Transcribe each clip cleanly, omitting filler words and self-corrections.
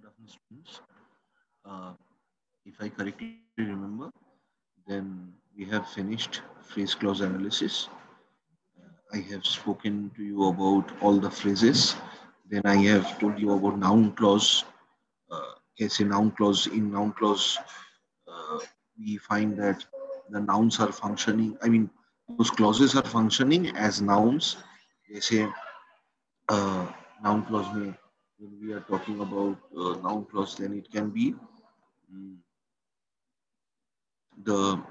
Good afternoon, students. Uh, if I correctly remember, then we have finished phrase clause analysis. I have spoken to you about all the phrases. Then I have told you about noun clause. Case in noun clause. In noun clause, uh, we find that the nouns are functioning. I mean, those clauses are functioning as nouns. They say uh, noun clause may, when we are talking about noun clause, then it can be mm, the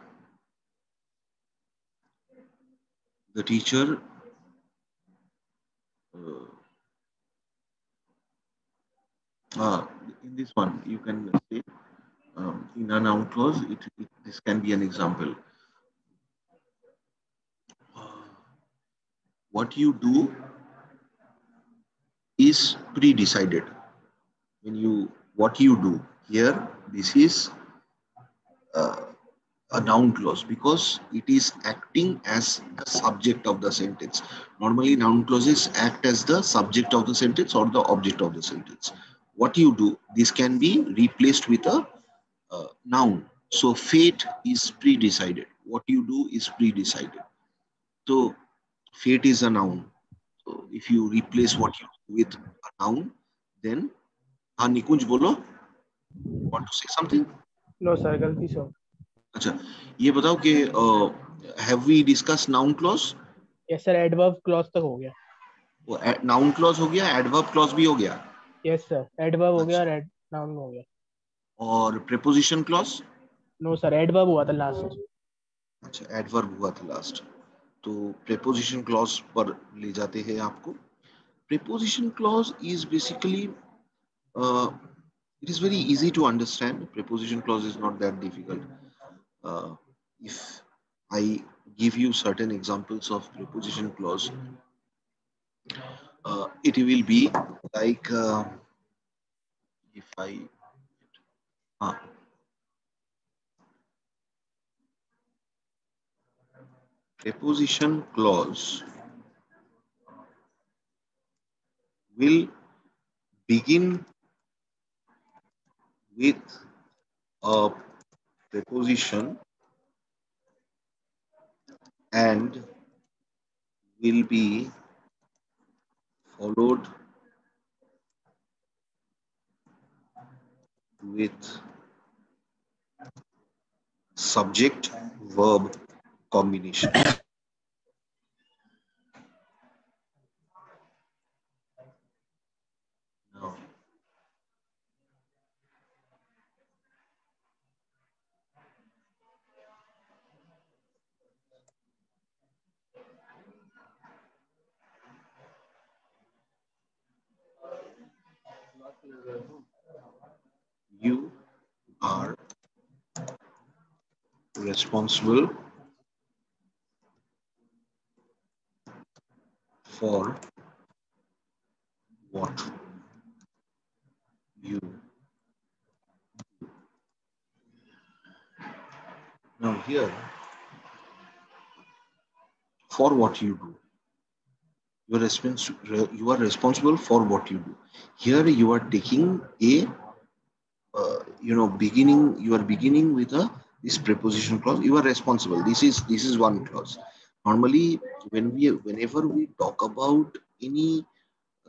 teacher uh, uh, in this one you can say in a noun clause this can be an example. uh, what you do is pre-decided. When you what you do here, this is uh, a noun clause because it is acting as the subject of the sentence. Normally, noun clauses act as the subject of the sentence or the object of the sentence. What you do, this can be replaced with a noun. So, fate is pre-decided. What you do is pre-decided. So, fate is a noun. So, if you replace what you do with a noun, then हाँ निकुंज बोलो, want to say something? No sir, गलती से। अच्छा, ये बताओ कि have we discussed noun clause? Yes sir, adverb clause तक हो गया। वो नाउन क्लॉज हो गया, एडवर्ब क्लॉज भी हो गया। यस सर, एडवर्ब हो गया अच्छा, और नाउन हो गया। और preposition clause? No sir, adverb हुआ था लास्ट। अच्छा, एडवर्ब हुआ था लास्ट। तो प्रीपोजिशन क्लॉज पर ले जाते हैं आपको। Preposition clause is basically it is very easy to understand. Preposition clause is not that difficult. If I give you certain examples of preposition clause, it will be like if I uh, preposition clause will begin with a preposition and will be followed with subject verb combination. Now, you are responsible for what you now here for what you do. You are responsible for what you do. Here you are taking a beginning. You are beginning with a this preposition clause. You are responsible. This is one clause. Normally, whenever we talk about any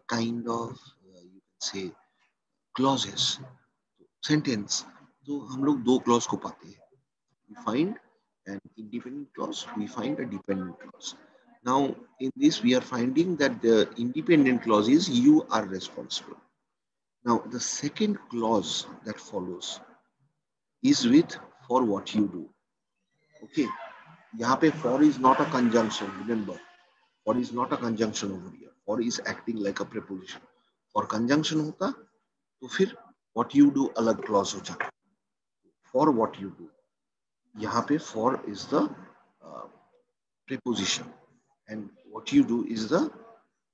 kind of you can say clauses, sentence, तो हम लोग दो clause को पाते हैं. We find an independent clause, we find a dependent clause. Now, in this, we are finding that the independent clause is you are responsible. Now, the second clause that follows is with for what you do. Okay, यहाँ पे for is not a conjunction. Remember, for is not a conjunction over here. For is acting like a preposition. For conjunction होता तो फिर what you do अलग clause हो जाता. For what you do. यहाँ पे for is the preposition and what you do is the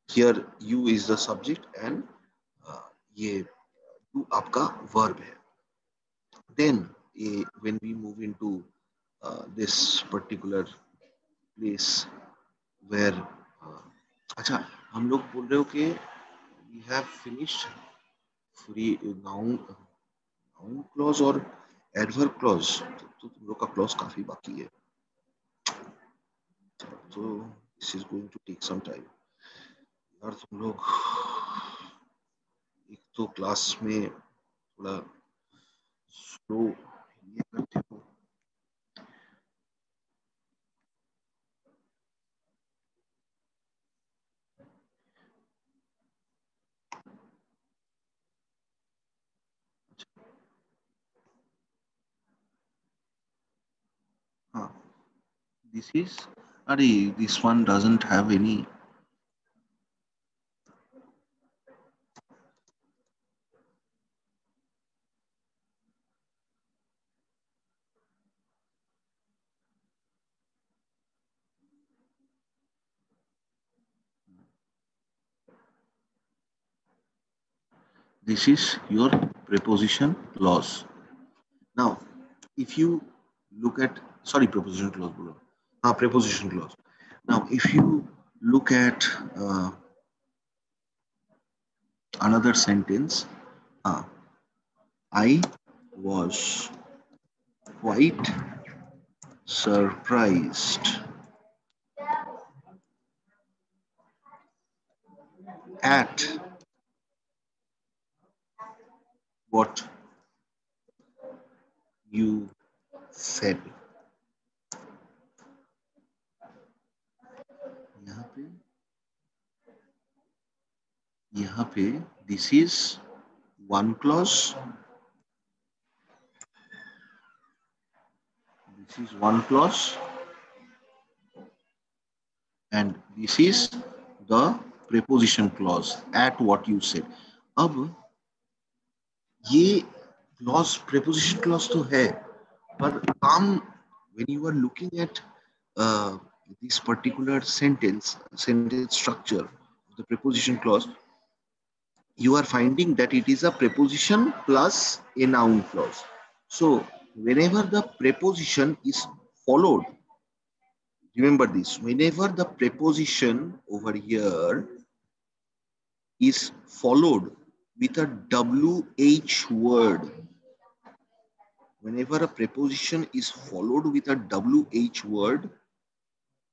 here you is the subject and ये do आपका verb है. Then when we move into this particular place where अच्छा हम लोग बोल रहे हो कि we have finished free noun noun clause और एडवर्ब क्लॉज तो तुम लोग का क्लॉज काफी बाकी है, तो this is going to take some time यार। तुम लोग एक तो क्लास में थोड़ा स्लो ये करते हो। हाँ, दिस इज, अरे this one doesn't have any, this is your preposition clause. Now, if you look at, sorry, preposition clause, bolo. Preposition clause. Now, if you look at another sentence, I was quite surprised at what you said. यहाँ पे this is one clause, this is one clause, and this is the preposition clause at what you said. अब ये clause preposition clause तो है, पर काम when you are looking at this particular sentence structure, the preposition clause, you are finding that it is a preposition plus a noun clause. So whenever the preposition is followed, remember this, whenever the preposition over here is followed with a WH word, whenever a preposition is followed with a WH word,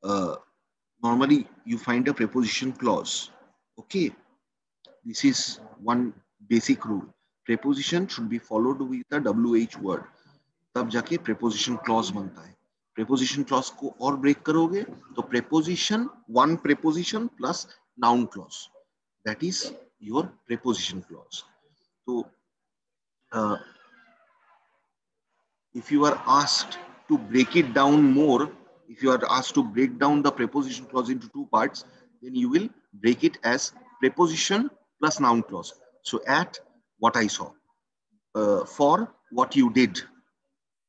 uh, normally you find a preposition clause. Okay, this is one basic rule. Preposition should be followed with a WH word. तब जाके preposition clause बनता है. Preposition clause को और break करोगे तो preposition, one preposition plus noun clause. That is your preposition clause. So if you are asked to break it down more, if you are asked to break down the preposition clause into two parts, then you will break it as preposition plus noun clause. So at what I saw, for what you did,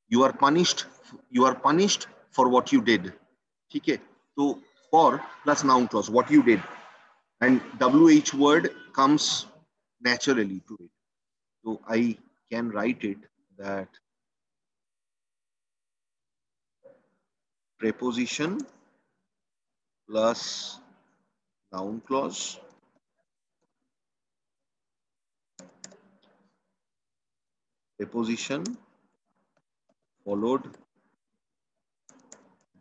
you are punished, you are punished for what you did. ठीक है, तो for plus noun clause, what you did, and WH word comes naturally to it. So I can write it that preposition plus noun clause, preposition followed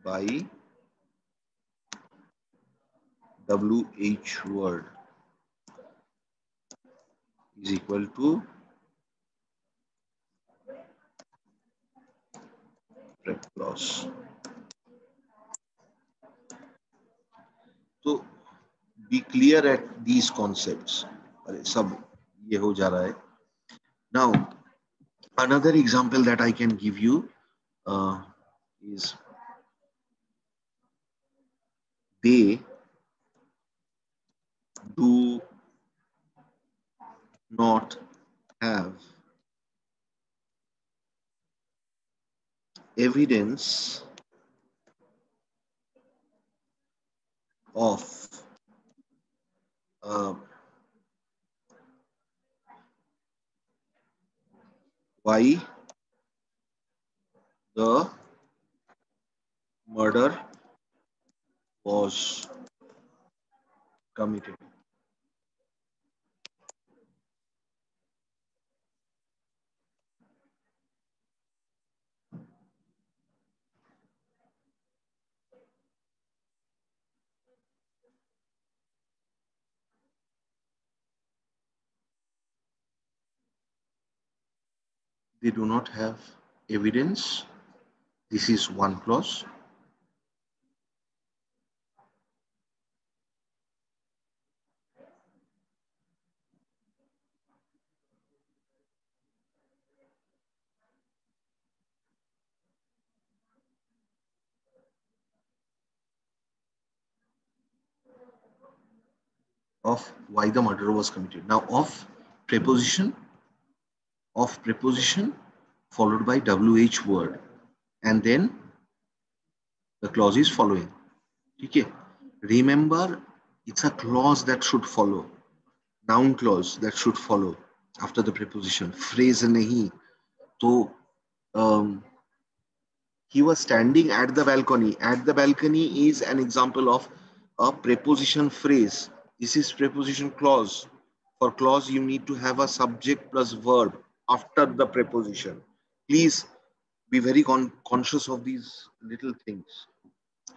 by WH word is equal to prep clause. So be clear at these concepts. अरे सब ये हो जा रहा है. Now another example that I can give you is they do not have evidence of uh, why the murder was committed. they do not have evidence. This is one clause. Of why the murder was committed. Now preposition of preposition followed by WH word, and then the clause is following. Okay. Remember, it's a clause that should follow. Noun clause that should follow after the preposition. Phrase nahi. So he was standing at the balcony. At the balcony is an example of a preposition phrase. This is preposition clause. For clause, you need to have a subject plus verb after the preposition. Please be very conscious of these little things.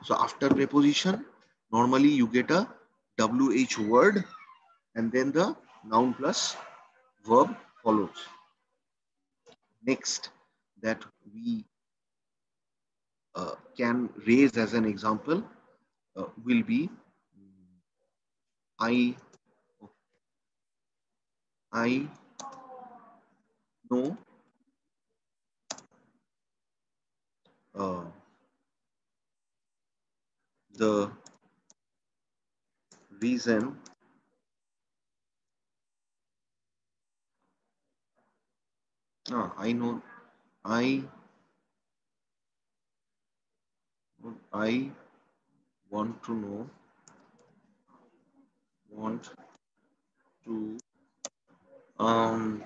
So after preposition, normally you get a WH word and then the noun plus verb follows. Next, that we can raise as an example will be I know uh, the reason I know I I want to know want to um,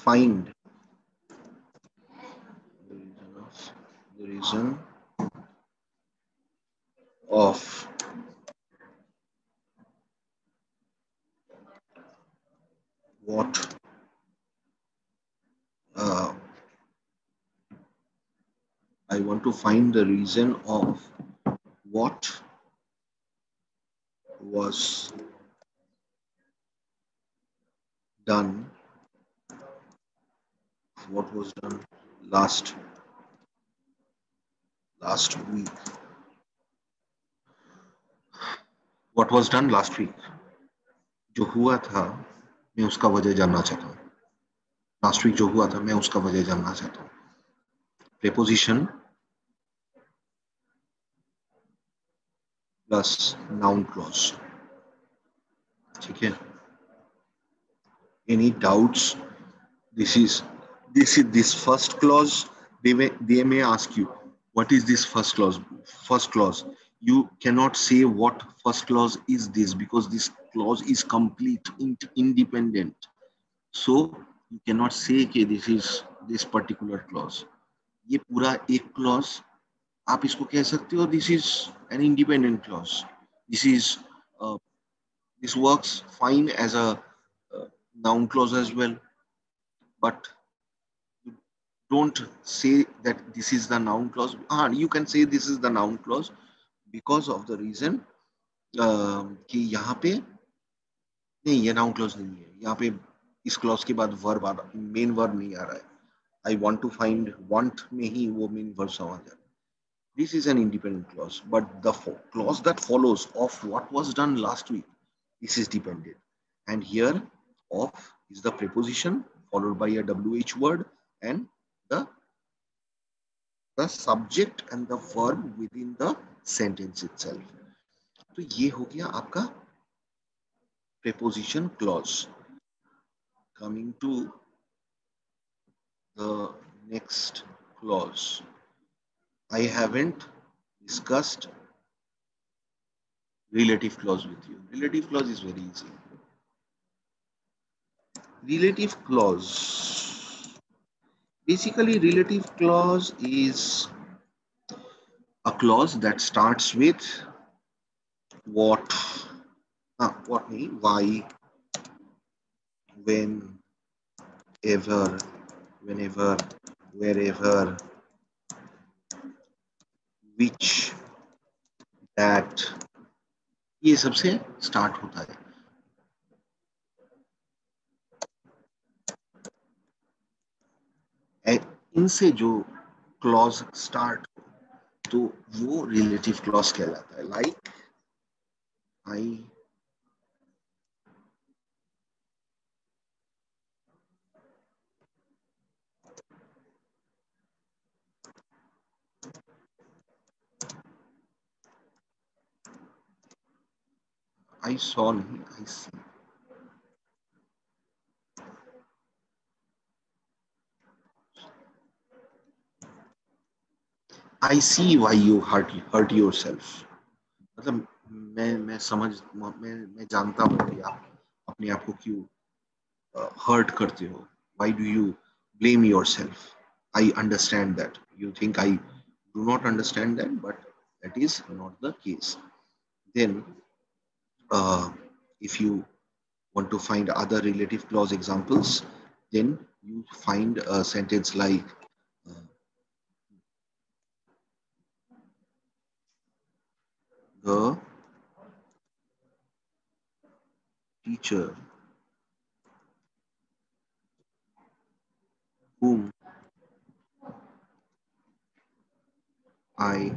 find the reason of what uh, I want to find the reason of what was done what was done last week. What was done last week? जो हुआ था मैं उसका वजह जानना चाहता हूँ. Last week जो हुआ था मैं उसका वजह जानना चाहता हूँ. Preposition plus noun clause. ठीक है. Any doubts? This first clause. They may ask you, what is this first clause? First clause. You cannot say what first clause is this because this clause is complete, independent. So you cannot say कि this is this particular clause. ये पूरा एक clause आप इसको कह सकते हो this is an independent clause. Uh, this works fine as a noun clause as well, but don't say that this is the noun clause. You can say this is the noun clause because of the reason कि यहाँ पे नहीं ये noun clause नहीं है. यहाँ पे इस clause के बाद verb आ रहा, main verb नहीं आ रहा है. I want to find want में ही वो main verb समझ आ. This is an independent clause, but the clause that follows of what was done last week, this is dependent. And here, of is the preposition followed by a WH word and the subject and the verb within the sentence itself. तो ये हो गया आपका preposition clause. Coming to the next clause. I haven't discussed relative clause with you. Relative clause is very easy. Relative clause. Basically, relative clause is a clause that starts with what, why, when, ever, whenever, wherever, which, that, ये सबसे start होता है। इनसे जो clause start हो तो वो relative clause कहलाता है। लाइक आई आई सॉ नहीं, I see. I see why you hurt yourself. मतलब मैं जानता हूँ कि आप अपने आप को क्यों हर्ट करते हो। Why do you blame your self? I understand that you think I do not understand that, but that is not the case. Then if you want to find other relative clause examples, then you find a sentence like uh, the teacher whom I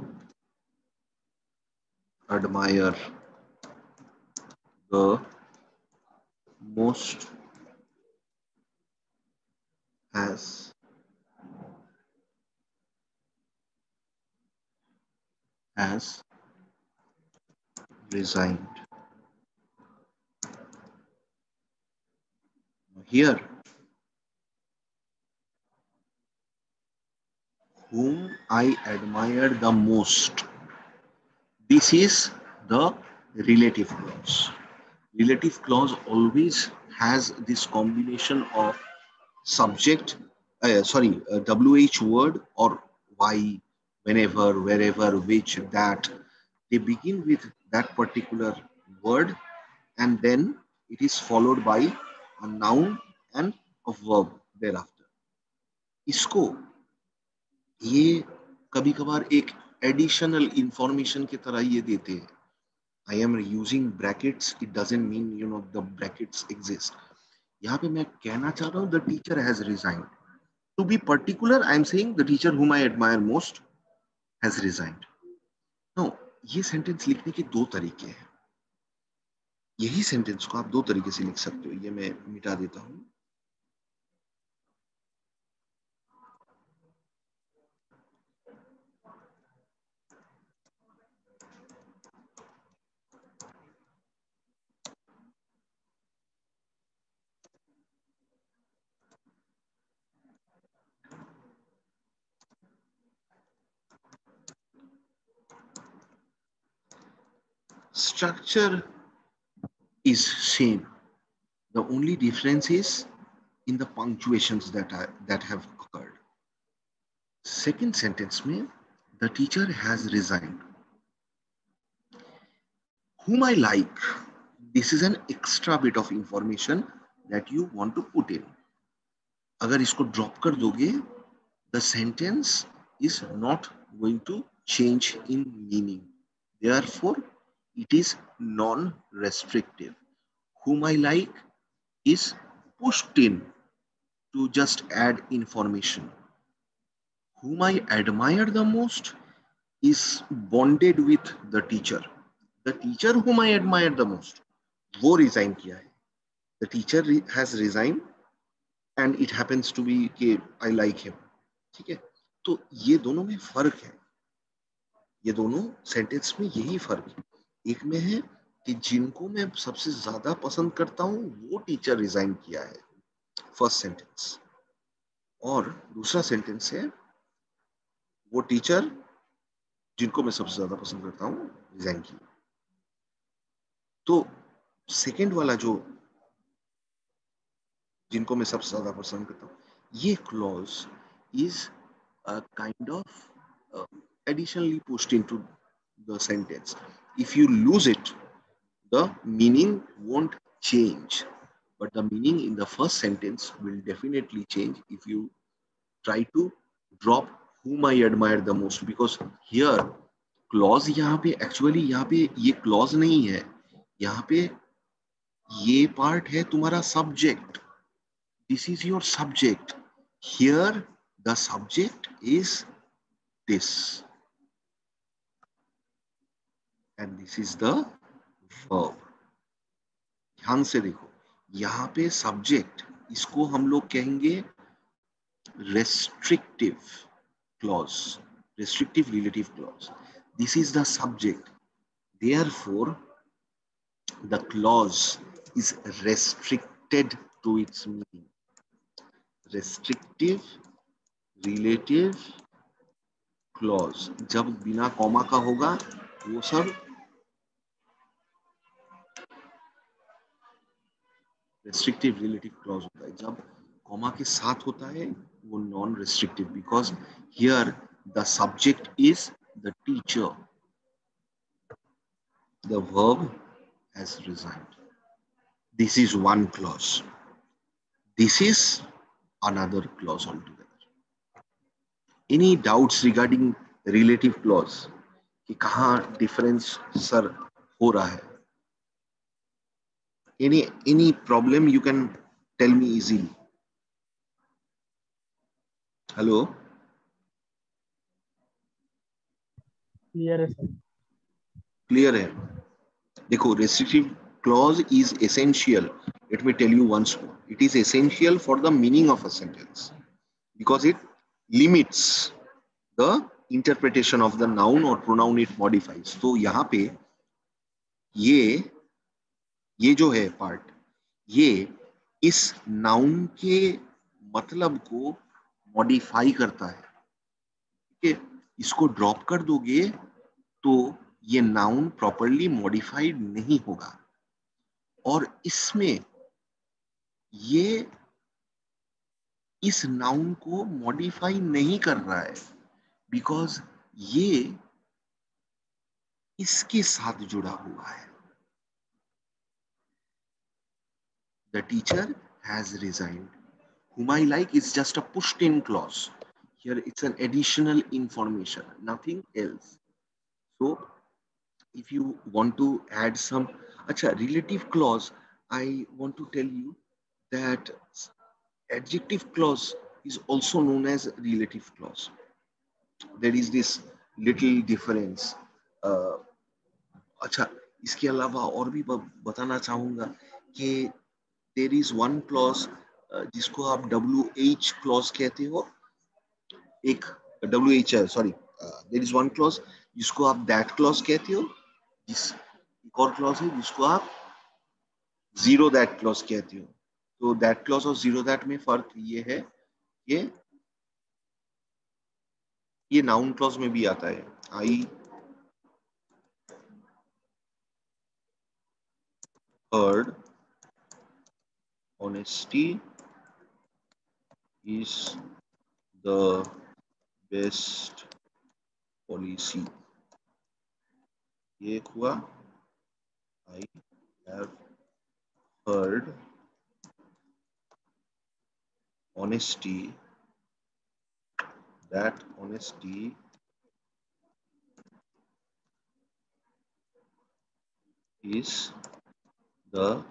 admire the most has has resigned. Here, whom I admire the most, this is the relative clause. Relative clause always has this combination of subject, WH word or why, whenever, wherever, which, that. They begin with that particular word and then it is followed by a noun and a verb thereafter. इसको ये कभी कभार एक additional information की तरह ये देते हैं। I am using brackets, it doesn't mean the brackets exist. यहाँ पे मैं कहना चाह रहा हूँ the teacher has resigned. To be particular, I am saying the teacher whom I admire most has resigned. Now, ये सेंटेंस लिखने के दो तरीके हैं। यही सेंटेंस को आप दो तरीके से लिख सकते हो। ये मैं मिटा देता हूँ। Structure is same. The only difference is in the punctuations that have occurred. Second sentence में the teacher has resigned. Whom I like. This is an extra bit of information that you want to put in. अगर इसको drop कर दोगे, the sentence is not going to change in meaning. Therefore, it is non-restrictive. Whom I like is pushed in to just add information. Whom I admire the most is bonded with the teacher. The teacher whom I admire the most, वो resign किया है. The teacher has resigned and it happens to be कि I like him. ठीक है? तो ये दोनों में फर्क है। ये दोनों सेंटेंस में यही फर्क है। एक में है कि जिनको मैं सबसे ज्यादा पसंद करता हूं वो टीचर रिजाइन किया है, फर्स्ट सेंटेंस। और दूसरा सेंटेंस है वो टीचर जिनको मैं सबसे ज्यादा पसंद करता हूं रिजाइन किया। तो सेकेंड वाला जो जिनको मैं सबसे ज्यादा पसंद करता हूँ, ये clause is kind of additionally pushed into the sentence. If you lose it, the meaning won't change, but the meaning in the first sentence will definitely change if you try to drop whom I admire the most, because here clause यहाँ पे actually यहाँ पे ये clause नहीं है, यहाँ पे ये पार्ट है तुम्हारा subject. This is your subject. Here the subject is this, and this is the verb. ध्यान से देखो, यहाँ पे सब्जेक्ट, इसको हम लोग कहेंगे restrictive clause, restrictive relative clause. This is the subject. Therefore, the clause is restricted to its meaning. Restrictive relative clause. जब बिना कॉमा का होगा वो सब restrictive relative clause होता है. जब कॉमा के साथ होता है वो non restrictive, because here the subject is the teacher. The verb has resigned. This is one clause. This is another clause altogether. Any doubts regarding relative clause कि कहाँ difference सर हो रहा है? Any problem you can tell me easily. Hello. Clear है sir. Clear है. देखो, restrictive clause is essential. Let me tell you once more. It is essential for the meaning of a sentence because it limits the interpretation of the noun or pronoun it modifies. तो यहाँ पे ये जो है part, ये इस noun के मतलब को मॉडिफाई करता है. ठीक है, इसको ड्रॉप कर दोगे तो ये नाउन प्रॉपरली मॉडिफाइड नहीं होगा. और इसमें ये इस नाउन को मॉडिफाई नहीं कर रहा है बिकॉज ये इसके साथ जुड़ा हुआ है. The teacher has resigned. Whom I like is just a pushed in clause. Here it's an additional information, nothing else. So if you want to add some relative clause, I want to tell you that adjective clause is also known as relative clause. There is this little difference. इसके अलावा और भी बताना चाहूंगा कि there is one clause जिसको आप WH clause कहते हो. एक there is one clause जिसको आप that clause कहते हो. एक और clause है जिसको आप zero that clause कहते हो. तो that clause और zero that में फर्क ये है कि ये noun clause में भी आता है. I heard honesty is the best policy. ये हुआ I have heard honesty, that honesty is the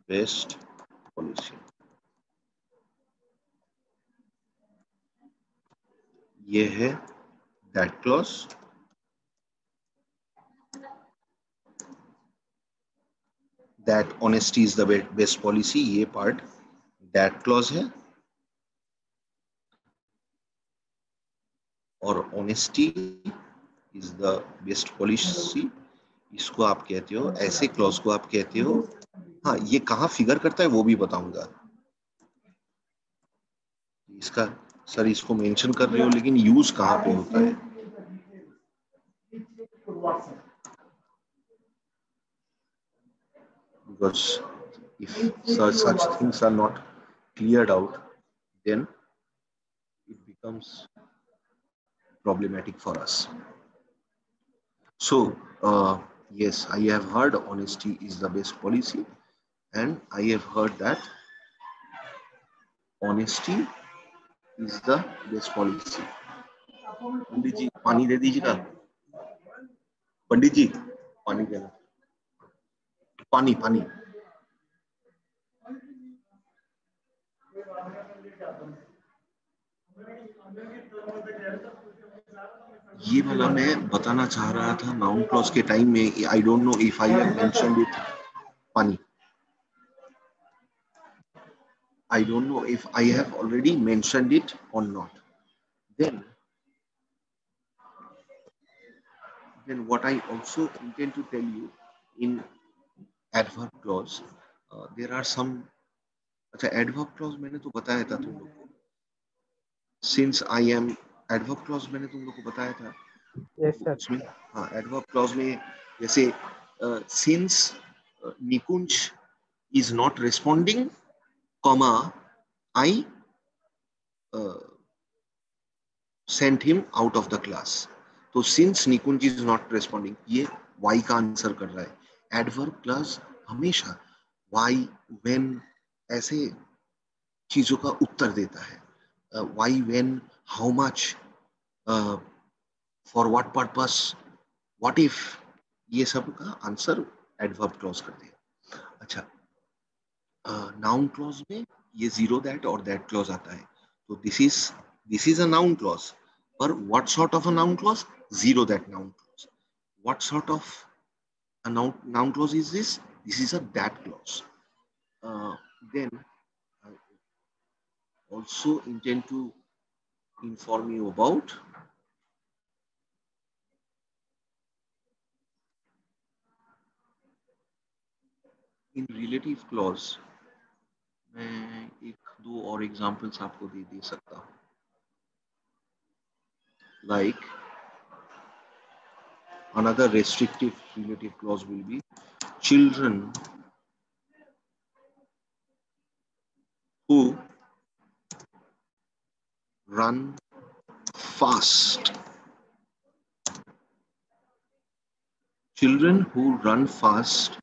best policy. ये है that clause. That honesty is the best policy. ये part that clause है. और honesty is the best policy इसको आप कहते हो, ऐसे क्लॉज को आप कहते हो. हाँ, ये कहाँ फिगर करता है वो भी बताऊंगा. इसका सर इसको मेंशन कर रहे हो लेकिन यूज कहाँ पे होता है? Because if such things are not cleared out, then it becomes problematic for us. So yes, I have heard honesty is the best policy, and I have heard that honesty is the best policy. पंडित जी पानी दे दीजिएगा. पंडित जी पानी देना. पानी पानी ये वाला मैं बताना चाह रहा था नाउन क्लॉज के टाइम में. I don't know if I have mentioned it. पानी. I don't know if I have already mentioned it or not. Then what I also intend to tell you in adverb clause, there are some. अच्छा, adverb clause मैंने तो बताया था तुम लोग को. Since I am adverb clause मैंने तुम लोग को बताया था. Yes, sir. उसमें हाँ adverb clause में जैसे since Nikunj is not responding, comma I sent him out of the class. तो since Nikunj is not responding, ये why का आंसर कर रहा है. Adverb clause हमेशा why, when ऐसे चीजों का उत्तर देता है. Why, when, how much, for what purpose, what if, ये सब का आंसर adverb clause करते हैं. अच्छा, noun clause में ये zero that और that clause आता है. तो this is a noun clause. But what sort of a noun clause? Zero that noun clause. What sort of a noun clause is this? This is a that clause. Then I also intend to inform you about in relative clause. मैं एक दो और examples आपको दे सकता हूँ. Like another restrictive relative clause will be children who run fast. Children who run fast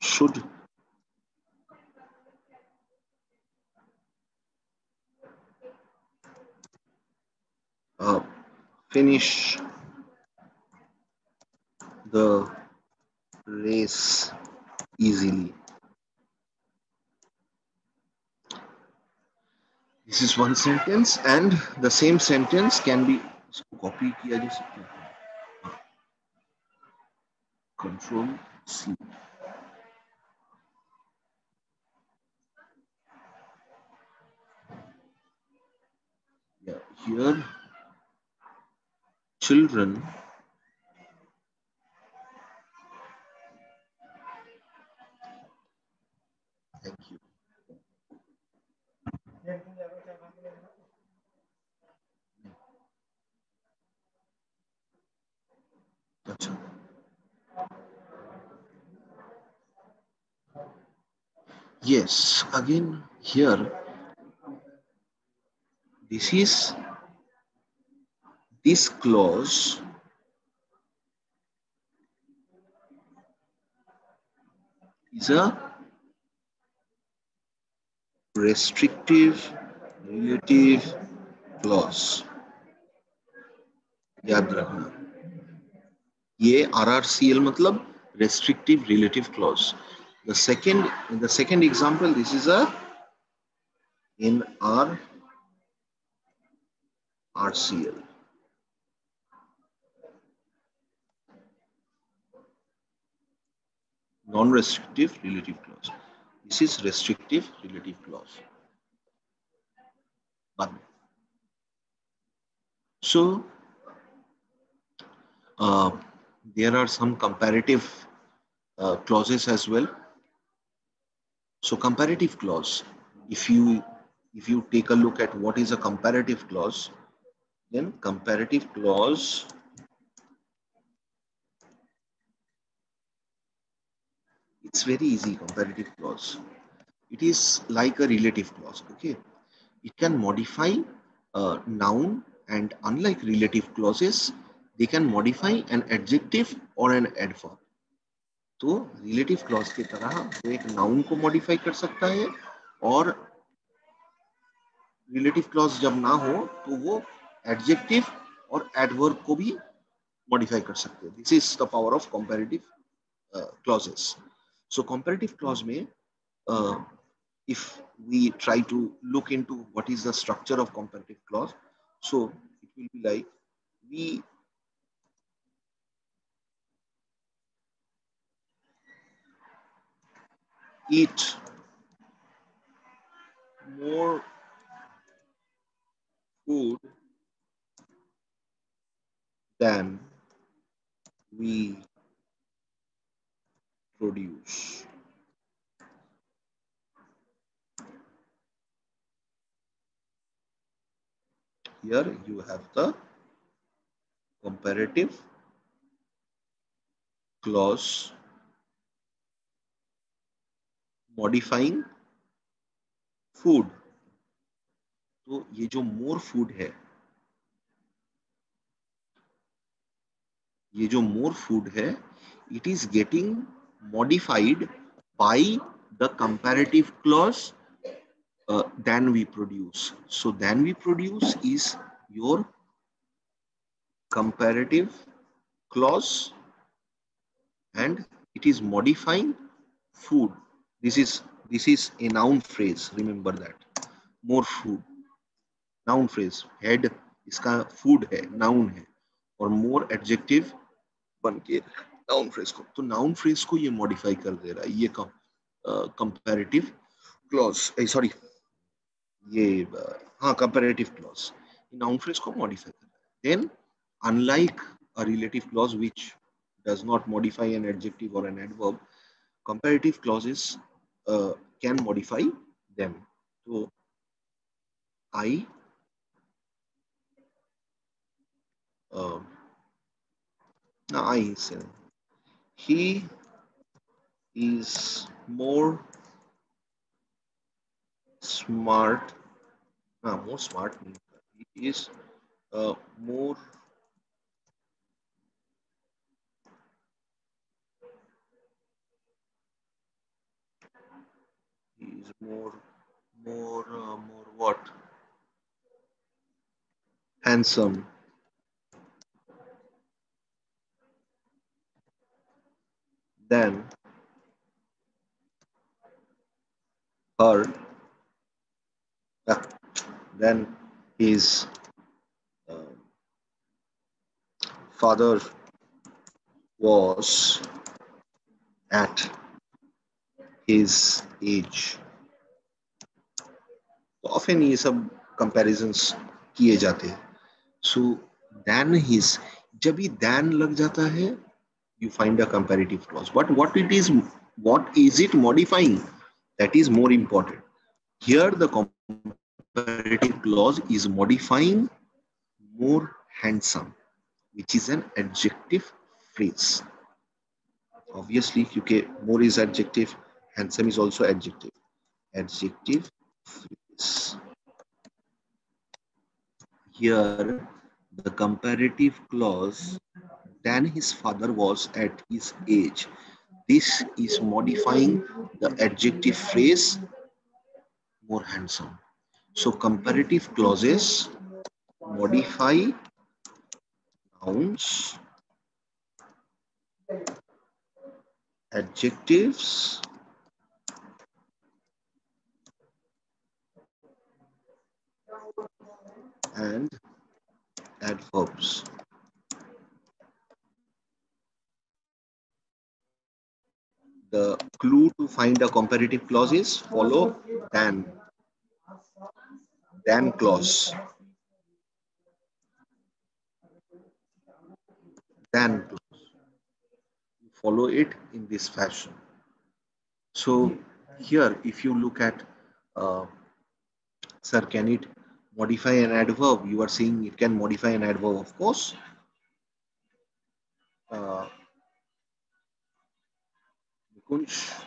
should finish the race easily. This is one sentence, and the same sentence can be copy किया जा सकता है. Control C. Yeah, here children thank you. अच्छा. Yes, again here this clause is a restrictive relative clause. याद रखना, ये RRCL मतलब restrictive relative clause. The second example, this is a NRRCL. Non-restrictive relative clause. This is restrictive relative clause. But so there are some comparative clauses as well. So comparative clause, if you take a look at what is a comparative clause, then comparative clause it's very easy. Comparative clause, it is like a relative clause. Okay, it can modify a noun, and unlike relative clauses, they can modify an adjective or an adverb. तो relative clause की तरह वो एक noun को modify कर सकता है, और रिलेटिव क्लॉज जब ना हो तो वो एडजेक्टिव और एडवर्ब को भी मॉडिफाई कर सकते हैं. This is the power of comparative clauses. So comparative clause may, if we try to look into what is the structure of comparative clause, so it will be like we eat more food than we produce. Here you have the comparative clause modifying food. तो ये जो more food है, ये जो more food है, it is getting modified by the comparative clause than we produce. So than we produce is your comparative clause, and it is modifying food. This is a noun phrase. Remember that. More food. Noun phrase. Head इसका food है, noun है, और more adjective बन के noun phrase को. तो noun phrase को ये modify कर दे रहा है. ये comparative clause. Sorry. ये हाँ comparative clause. Noun phrase को modify कर रहा है. Then unlike a relative clause which does not modify an adjective or an adverb, comparative clauses can modify them. So I I say he is more smart. More smart. He is more. He is more what? Handsome than her. Than his uh, father was at his age. तो often ये सब comparisons किए जाते हैं. So than his, जब ये than लग जाता है, you find a comparative clause. But what is it modifying? That is more important. Here the comparative clause is modifying more handsome, which is an adjective phrase. Obviously, क्योंकि more is adjective, handsome is also adjective. Adjective phrase. Here, the comparative clause, than his father was at his age. This is modifying the adjective phrase more handsome. So comparative clauses modify nouns, adjectives, and adverbs. The clue to find a comparative clause is follow than clause. Than clause. Follow it in this fashion. So here, if you look at, sir, can it modify an adverb? You are saying it can modify an adverb, of course. Nikunj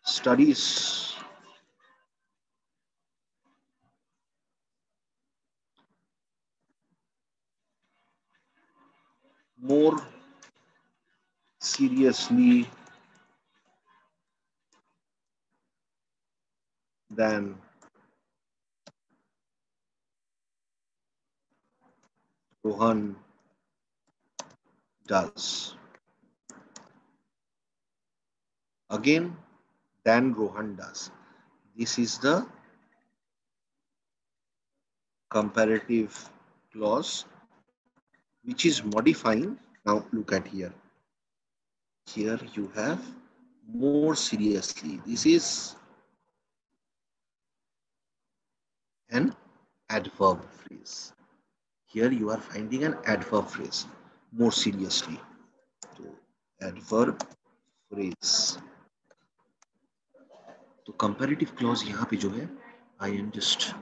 studies more seriously than Rohan does. Again, Dan Rohan does. This is the comparative clause which is modifying. Now look at here. Here you have more seriously. This is an adverb phrase. Here you are finding an adverb phrase more seriously. So adverb phrase. तो comparative clause यहाँ पे जो है, I am just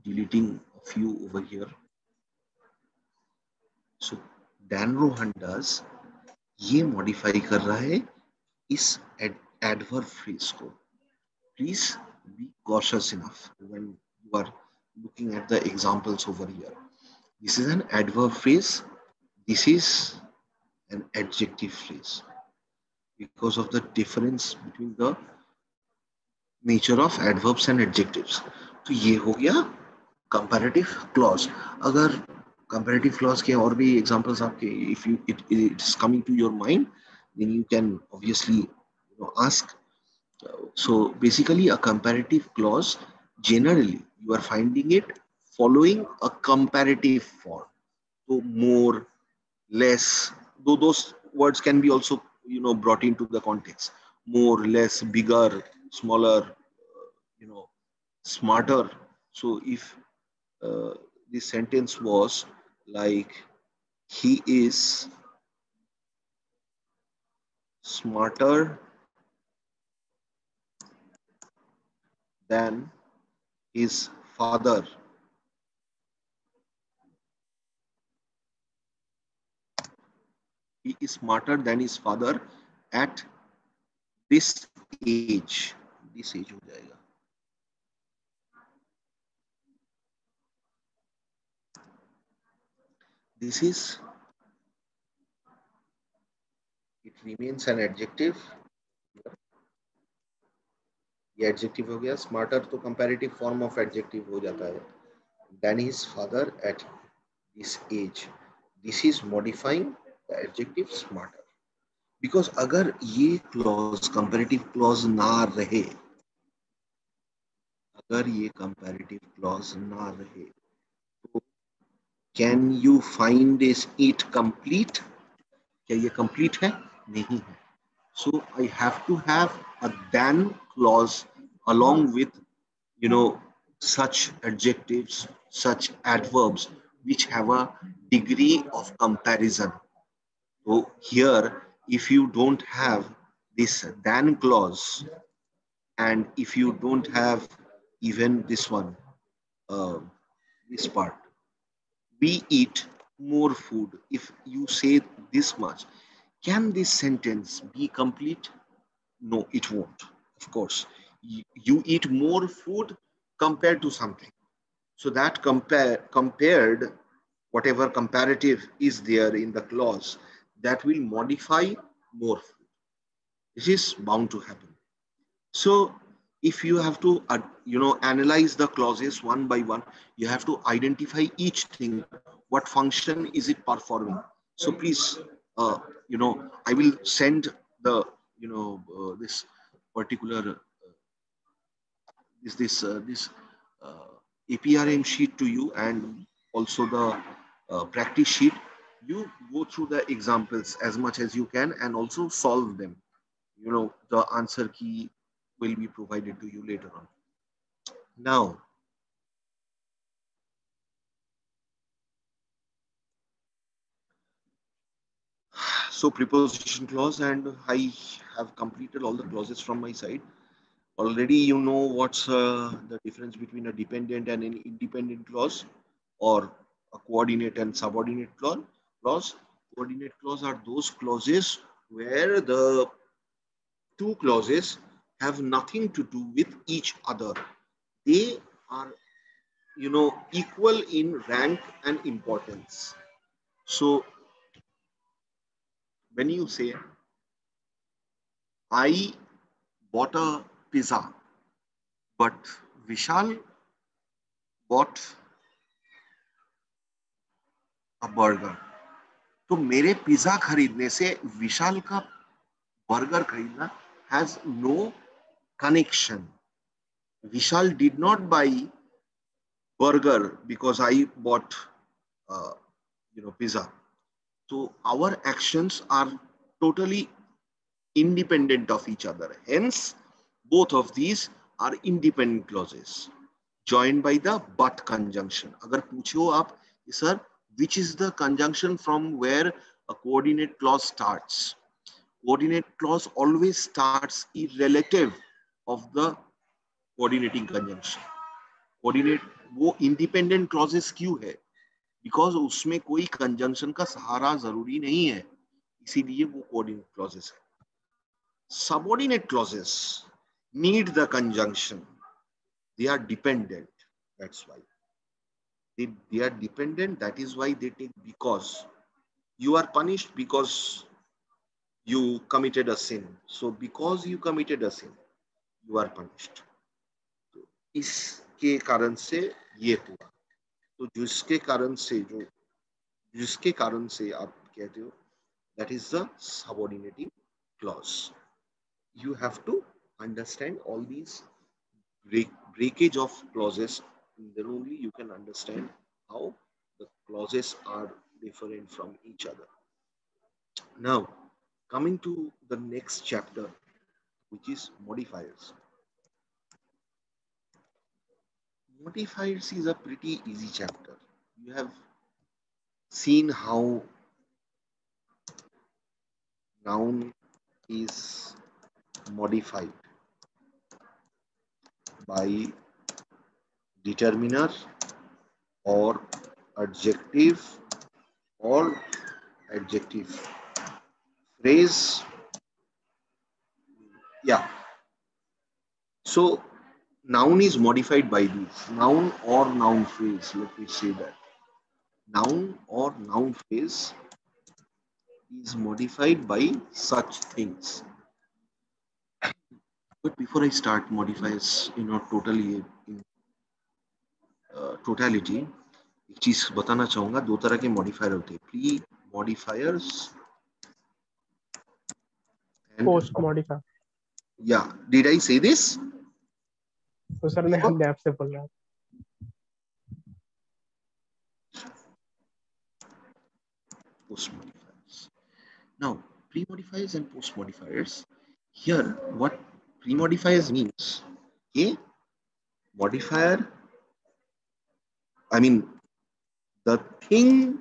deleting a few over here. So Dan Rohan does ये modify कर रहा है इस adverb phrase को. Please be cautious enough when you are looking at the examples over here. This is an adverb phrase. This is an adjective phrase because of the difference between the nature of adverbs and adjectives. तो ये हो गया comparative clause. अगर comparative clause के और भी examples आपके, if you it is coming to your mind, then you can obviously ask. So basically a comparative clause, generally you are finding it following a comparative form. So more, less, though those words can be also brought into the context. More, less, bigger, smaller, smarter. So if uh, this sentence was like, he is smarter than his father. He is smarter than his father at this age. This age हो जाएगा. This is, it remains an adjective. ये adjective हो गया. Smarter तो comparative form of adjective हो जाता है. Than his father at this age. This is modifying the adjective smarter. Because अगर ये क्लॉज कंपैरेटिव क्लॉज ना रहे, अगर ये कंपैरेटिव क्लॉज ना रहे, तो can you find it complete? क्या ये कंप्लीट है? नहीं है. So I have to have a than clause along with such adjectives, such adverbs which have a degree of comparison. So here, if you don't have this than clause, and if you don't have even this one, this part, we eat more food. If you say this much, can this sentence be complete? No, it won't. Of course, you eat more food compared to something. So that compared, whatever comparative is there in the clause, that will modify more food. This is bound to happen. So if you have to analyze the clauses one by one, you have to identify each thing. What function is it performing? So please, I will send the this particular this APRM sheet to you, and also the practice sheet. You go through the examples as much as you can and also solve them. The answer key will be provided to you later on. Now, so preposition clause, and I have completed all the clauses from my side. Already you know what's the difference between a dependent and an independent clause, or a coordinate and subordinate clause. Coordinate clause are those clauses where the two clauses have nothing to do with each other. They are, equal in rank and importance. So when you say, I bought a pizza, but Vishal bought a burger. तो मेरे pizza खरीदने से विशाल का burger खरीदना has no connection. Vishal did not buy burger because I bought uh, pizza. So our actions are totally independent of each other. Hence, both of these are independent clauses joined by the but conjunction. अगर पूछो आप sir, which is the conjunction from where a coordinate clause starts? Coordinate clause always starts irrelative of the coordinating conjunction. Coordinate वो independent clauses क्यों है? Because उसमें कोई conjunction का सहारा जरूरी नहीं है, इसीलिए वो कोऑर्डिनेट क्लॉजेस है. Subordinate clauses need the conjunction. They are dependent. That's why they are dependent. That is why they take because. You are punished because you committed a sin. So because you committed a sin, you are punished. तो इसके कारण से ये हुआ. तो जिसके कारण से आप कहते हो that is the subordinating clause. You have to understand all these breakage of clauses, then only you can understand how the clauses are different from each other. Now, coming to the next chapter, which is modifiers. Modifiers is a pretty easy chapter. You have seen how noun is modified by determiner or adjective or adjective phrase. Yeah. So noun is modified by these. Noun or noun phrase. Let me say that. Noun or noun phrase is modified by such things. But before I start modifiers, totally in totality, एक चीज बताना चाहूंगा. दो तरह के modifier होते हैं, pre modifiers and post modifier. yeah. Did I say this? तो सर मैं अपने आप से बोल रहा हूँ. Post modifiers. Now, pre modifiers and post modifiers. Here, what pre modifiers means? A modifier. I mean, the thing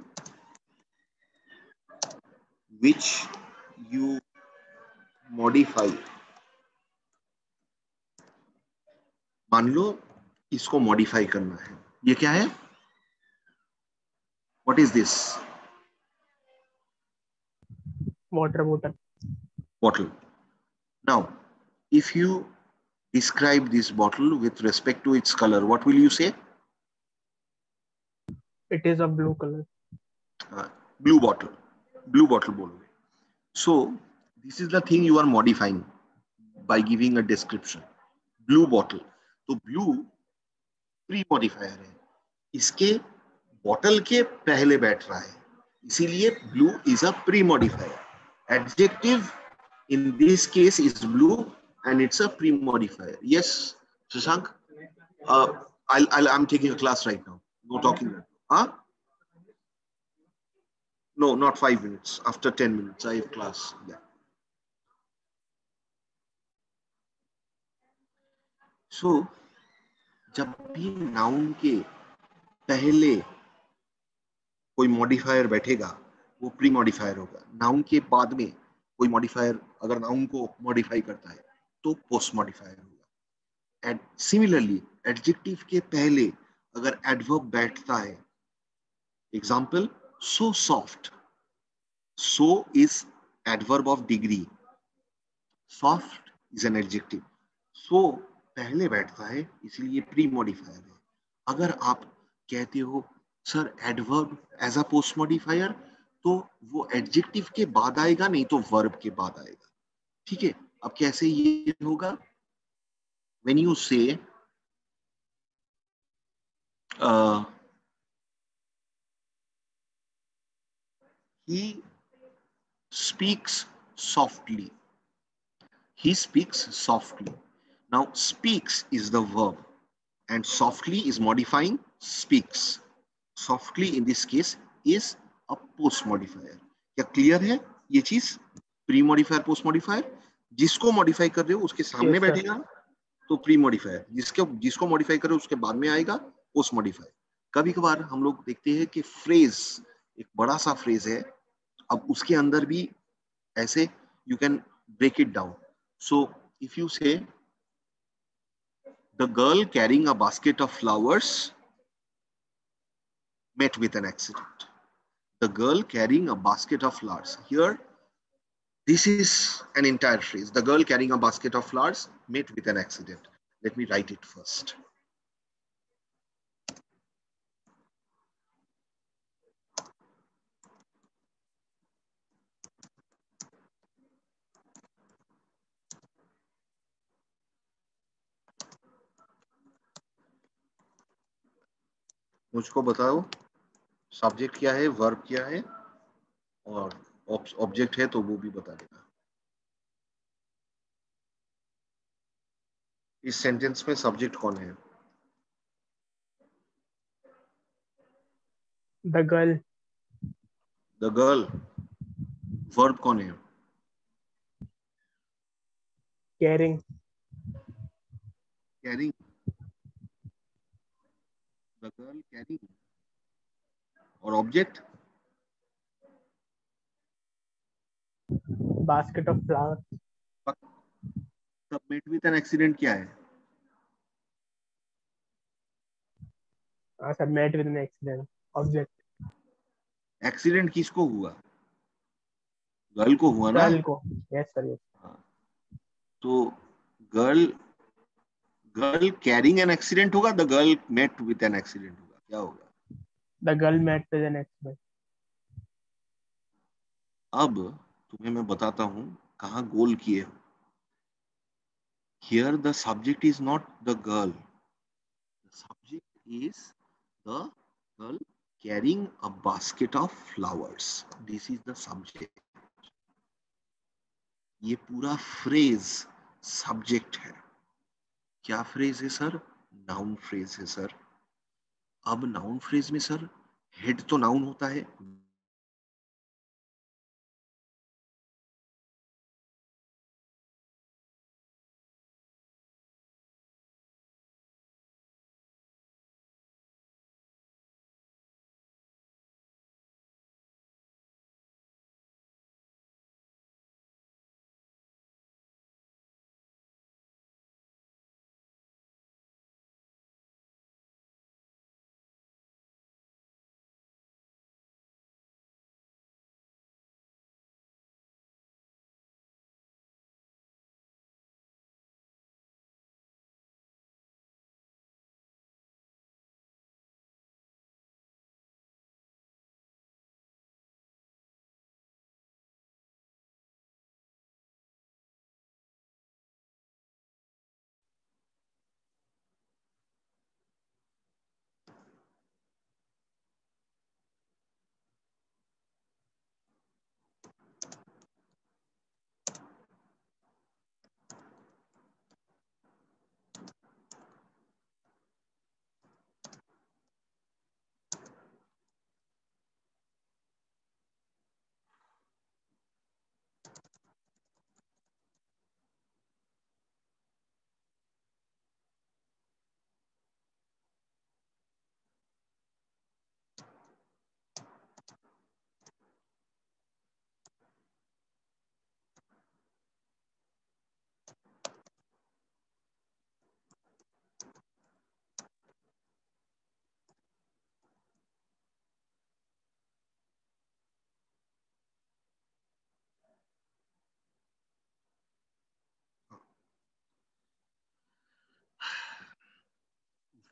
which you modify. मान लो इसको मॉडिफाई करना है. ये क्या है? What is this? वाटर बोतल. Bottle. Now, if you describe this bottle with respect to its color, what will you say? It is a blue color. Blue bottle. Blue bottle बोलोगे. So this is the thing you are modifying by giving a description. Blue bottle. तो blue pre modifier है, इसके bottle के पहले बैठ रहा है, इसीलिए blue is a pre modifier. Adjective in this case is blue and it's a pre modifier. Yes, Shashank? I'm taking a class right now. No talking. Huh? No, not 5 minutes. After 10 minutes, I have class. Yeah. So, जब भी noun के पहले कोई modifier बैठेगा, वो pre modifier होगा. Noun के बाद में कोई मॉडिफायर अगर नाउन को मॉडिफाई करता है तो पोस्ट मॉडिफायर होगा. एंड सिमिलरली एडजेक्टिव के पहले अगर एडवर्ब बैठता है, example so soft. So is adverb of degree, soft is an adjective. So पहले बैठता है, इसलिए प्री मॉडिफायर है. अगर आप कहते हो sir adverb as a post modifier, तो वो एडजेक्टिव के बाद आएगा, नहीं तो वर्ब के बाद आएगा. ठीक है? अब कैसे ये होगा? When you say he speaks softly. He speaks softly. Now speaks is the verb and softly is modifying speaks. Softly in this case is a post modifier. क्या क्लियर है ये चीज? प्री मॉडिफायर पोस्ट मॉडिफायर, जिसको modify कर रहे हो उसके सामने Yes, sir. बैठेगा तो प्री मॉडिफायर, जिसको मॉडिफाई कर रहे हो उसके बाद में आएगा पोस्ट मॉडिफायर. कभी कभार हम लोग देखते हैं कि फ्रेज, एक बड़ा सा फ्रेज है, अब उसके अंदर भी ऐसे you can break it down. So if you say the girl carrying a basket of flowers met with an accident. The girl carrying a basket of flowers. Here, this is an entire phrase. The girl carrying a basket of flowers met with an accident. Let me write it first. मुझको बताओ subject क्या है, verb क्या है, और object है तो वो भी बता देना. इस सेंटेंस में सब्जेक्ट कौन है? The girl. The girl. Verb कौन है? Caring. Carrying. The girl carrying. और ऑब्जेक्ट? Basket of flowers. सब मेट विद एन एक्सीडेंट क्या है? Sir, met with an accident. Object. Accident किसको हुआ? गर्ल को हुआ ना. Girl को. Yes, sir. Yes. तो गर्ल कैरिंग एन एक्सीडेंट होगा, the girl met with an accident होगा, क्या होगा? The girl met with an accident. अब तुम्हें मैं बताता हूं कहां गोल किए हो. Here the subject is not the girl, the subject is the girl carrying a basket of flowers. This is the subject. ये पूरा फ्रेज सब्जेक्ट है. क्या फ्रेज है सर? नाउन फ्रेज है सर. अब नाउन फ्रेज में सर हेड तो noun होता है,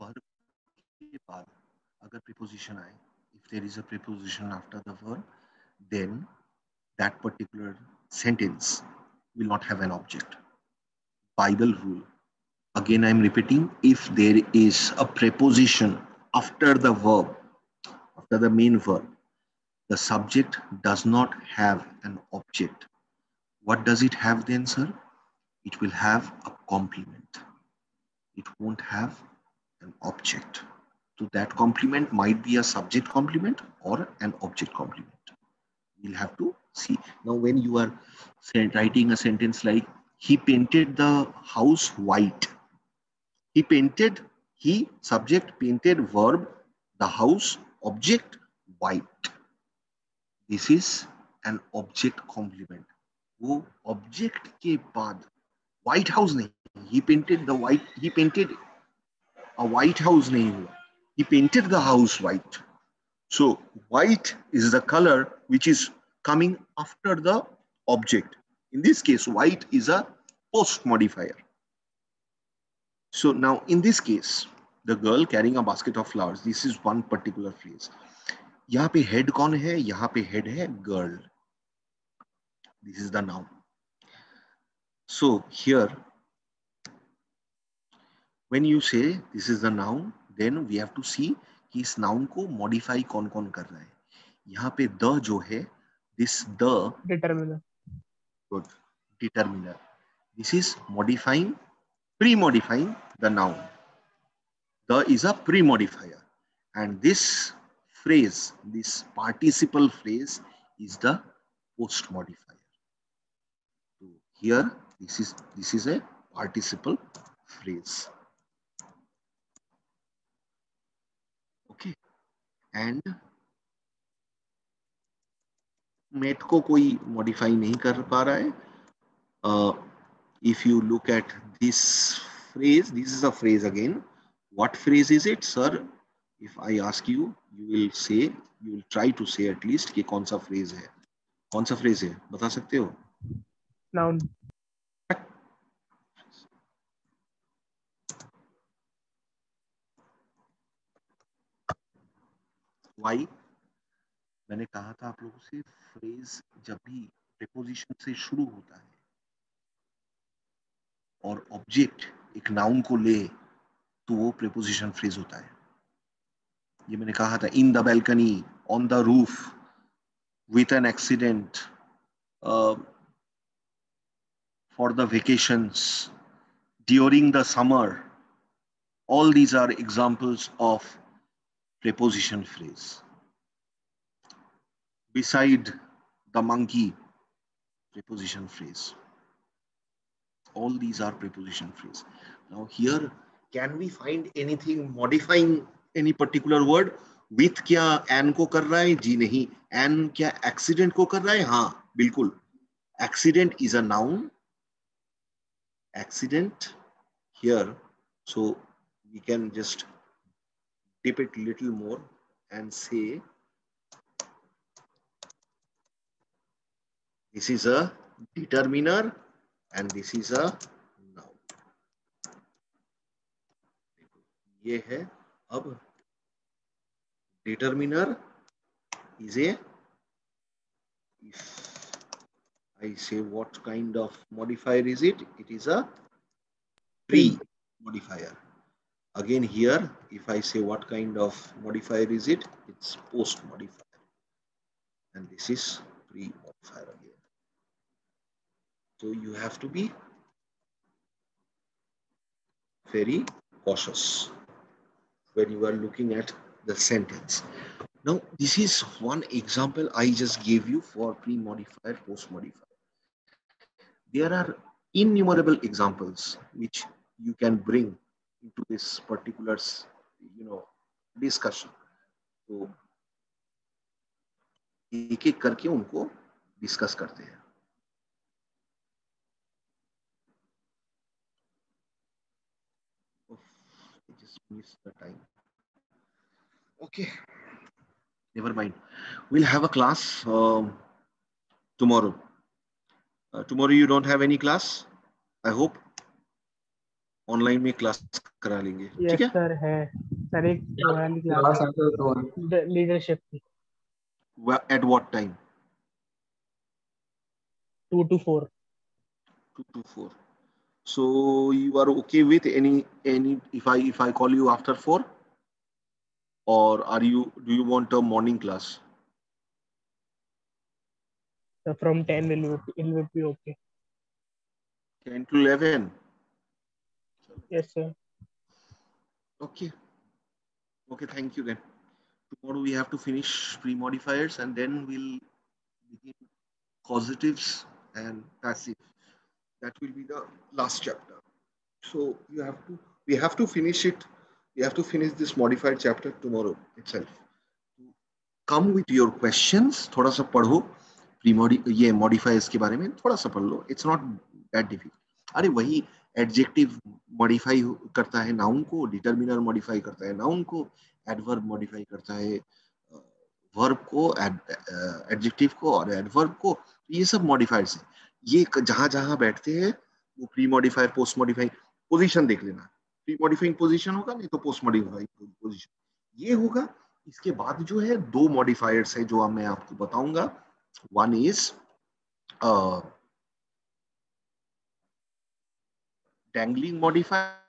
वर्ब के बाद अगर प्रीपोजिशन आए, if there is a preposition after the verb, then that particular sentence will not have an object. Bible rule. Again, I am repeating, if there is a preposition after the verb, after the main verb, The subject does not have an object. What does it have then, sir? It will have a complement. It won't have an object. So that complement might be a subject complement or an object complement. We'll have to see. Now, when you are writing a sentence like, he painted the house white. He painted, he, subject, painted, verb, the house, object, white. This is an object complement. वो object के बाद white house नहीं, he painted the white, he painted a white house नहीं हुआ, he painted the house white. So white is the color which is coming after the object. In this case, white is a post modifier. So now in this case, the girl carrying a basket of flowers, this is one particular phrase. यहाँ पे head कौन है? यहाँ पे head है girl. This is the noun. So here, when you say this is the noun, then we have to see कि इस noun को modify कौन कौन कर रहा है. यहाँ पे the जो है, this the determiner. Good. Determiner. This is modifying, pre-modifying the noun. The is a pre-modifier. And this phrase, this participle phrase is the post-modifier. So here, this is a participle phrase. Okay. And met को कोई modify नहीं कर पा रहा है. If you look at this phrase, this is a phrase again. What phrase is it, sir? If I ask you, you will say, you will try to say at least कि कौन सा phrase है. कौन सा phrase है? बता सकते हो? Noun. Why? मैंने कहा था आप लोगों से phrase जब भी preposition से शुरू होता है और object एक noun को ले तो वो preposition phrase होता है. ये मैंने कहा था, in the balcony, on the roof, with an accident, for the vacations, during the summer. All these are examples of preposition phrase. Beside the monkey, preposition phrase. All these are preposition phrase. Now here, can we find anything modifying any particular word? With क्या an को कर रहा है? जी नहीं. An क्या accident को कर रहा है? हाँ, बिल्कुल. Accident is a noun. Accident here. So we can just dip it little more and say this is a determiner and this is a noun. ये है अब determiner is a, if I say what kind of modifier is it? It is a pre-modifier. Again here, if I say what kind of modifier is it? It's post-modifier. And this is pre-modifier again. So you have to be very cautious when you are looking at the sentence. Now, this is one example I just gave you for pre-modifier, post-modifier. There are innumerable examples which you can bring into this particular, discussion. तो एक एक करके उनको discuss करते हैं. I just missed the time. Okay, never mind. We'll have a class tomorrow. Tomorrow you don't have any class, I hope. Online में class करा लेंगे. ठीक है सर है सर, एक वो वाली क्लास है लीडरशिप की. At what time? 2 to 4. 2 to 4. So you are okay with any if I call you after 4, or do you want a morning class? So from 10 it will be okay. 10 to 11. Yes, sir. Okay. Okay, thank you then. Tomorrow we have to finish pre-modifiers and then we'll begin causatives and passive. That will be the last chapter. So we have to finish it. We have to finish this modified chapter tomorrow itself. Come with your questions. थोड़ा सा पढ़ो ये modifiers के बारे में थोड़ा सा पढ़ लो. It's not that difficult. अरे वही adjective modify करता है noun को, determiner modify करता है noun को, adverb modify करता है verb को, adjective को और adverb को. ये सब modifiers हैं. ये जहां जहां बैठते हैं वो pre modifier post modify position देख लेना. प्री मॉडिफाइंग पोजीशन होगा नहीं तो पोस्ट मॉडिफाइंग पोजीशन ये होगा. इसके बाद जो है दो मॉडिफायर्स है जो अब मैं आपको बताऊंगा. One is dangling modifier